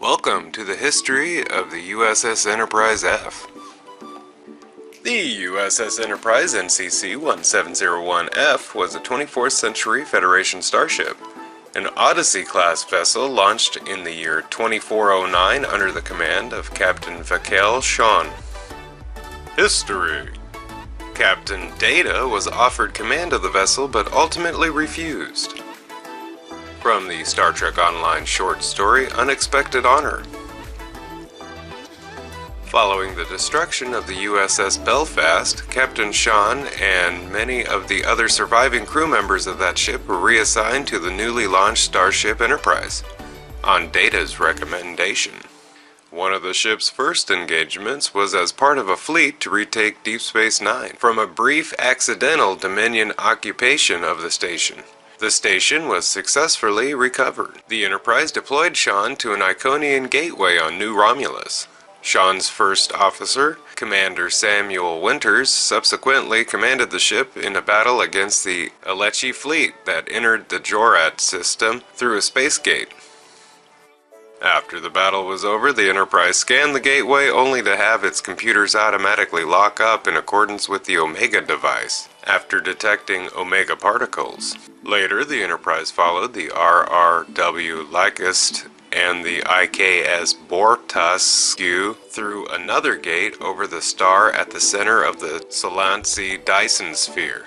Welcome to the history of the USS Enterprise F. The USS Enterprise NCC-1701-F was a 24th century Federation starship, an Odyssey-class vessel launched in the year 2409 under the command of Captain Shon. History. Captain Data was offered command of the vessel but ultimately refused. From the Star Trek Online short story Unexpected Honor. Following the destruction of the USS Belfast, Captain Shon and many of the other surviving crew members of that ship were reassigned to the newly launched Starship Enterprise, on Data's recommendation. One of the ship's first engagements was as part of a fleet to retake Deep Space Nine from a brief accidental Dominion occupation of the station. The station was successfully recovered. The Enterprise deployed Shon to an Iconian gateway on New Romulus. Shon's first officer, Commander Samuel Winters, subsequently commanded the ship in a battle against the Alechi fleet that entered the Jorat system through a space gate. After the battle was over, the Enterprise scanned the gateway only to have its computers automatically lock up in accordance with the Omega device, after detecting Omega particles. Later, the Enterprise followed the RRW Lacust and the IKS Bortascu through another gate over the star at the center of the Solansi Dyson sphere,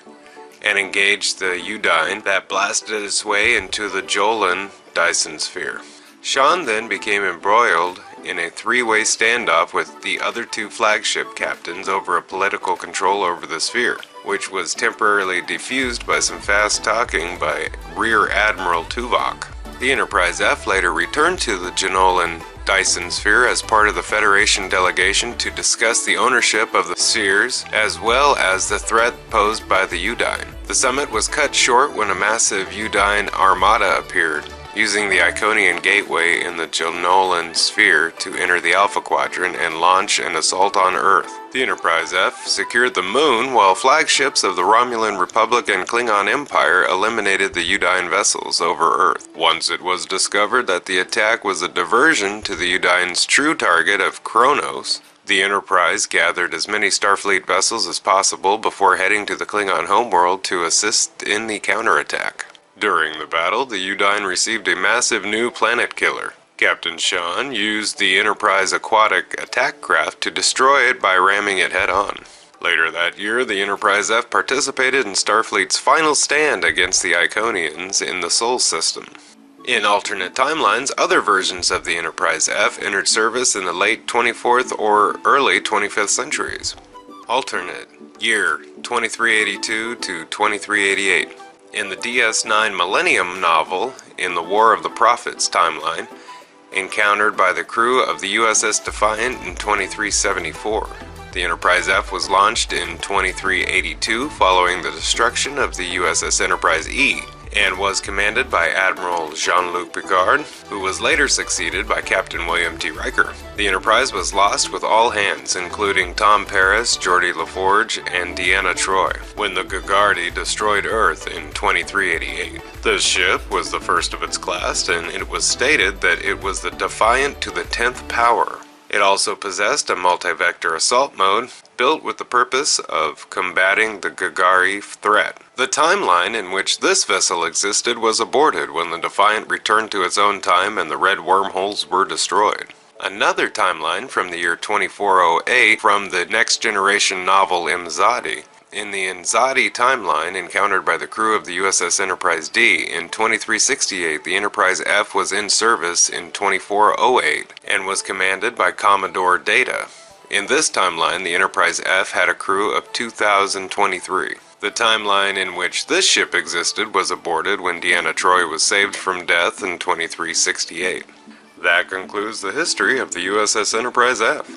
and engaged the Udine that blasted its way into the Jolin Dyson sphere. Shon then became embroiled in a three-way standoff with the other two flagship captains over a political control over the sphere, which was temporarily defused by some fast talking by Rear Admiral Tuvok. The Enterprise F later returned to the Janolan Dyson sphere as part of the Federation delegation to discuss the ownership of the spheres as well as the threat posed by the Udine. The summit was cut short when a massive Udine armada appeared, using the Iconian gateway in the Janolan sphere to enter the Alpha Quadrant and launch an assault on Earth. The Enterprise F secured the Moon, while flagships of the Romulan Republic and Klingon Empire eliminated the Udine vessels over Earth. Once it was discovered that the attack was a diversion to the Udine's true target of Kronos, the Enterprise gathered as many Starfleet vessels as possible before heading to the Klingon homeworld to assist in the counterattack. During the battle, the Udine received a massive new planet killer. Captain Shon used the Enterprise aquatic attack craft to destroy it by ramming it head-on. Later that year, the Enterprise F participated in Starfleet's final stand against the Iconians in the Sol system. In alternate timelines, other versions of the Enterprise F entered service in the late 24th or early 25th centuries. Alternate year 2382 to 2388. In the DS9 Millennium novel, in the War of the Prophets timeline, encountered by the crew of the USS Defiant in 2374. The Enterprise F was launched in 2382 following the destruction of the USS Enterprise E, and was commanded by Admiral Jean-Luc Picard, who was later succeeded by Captain William T. Riker. The Enterprise was lost with all hands, including Tom Paris, Geordi LaForge, and Deanna Troi, when the Gagardi destroyed Earth in 2388. This ship was the first of its class, and it was stated that it was the Defiant to the 10th power. It also possessed a multi-vector assault mode, built with the purpose of combating the Gagari threat. The timeline in which this vessel existed was aborted when the Defiant returned to its own time and the red wormholes were destroyed. Another timeline from the year 2408 from the Next Generation novel Imzadi. In the Imzadi timeline encountered by the crew of the USS Enterprise D, in 2368 the Enterprise F was in service in 2408 and was commanded by Commodore Data. In this timeline, the Enterprise F had a crew of 2,023. The timeline in which this ship existed was aborted when Deanna Troi was saved from death in 2368. That concludes the history of the USS Enterprise F.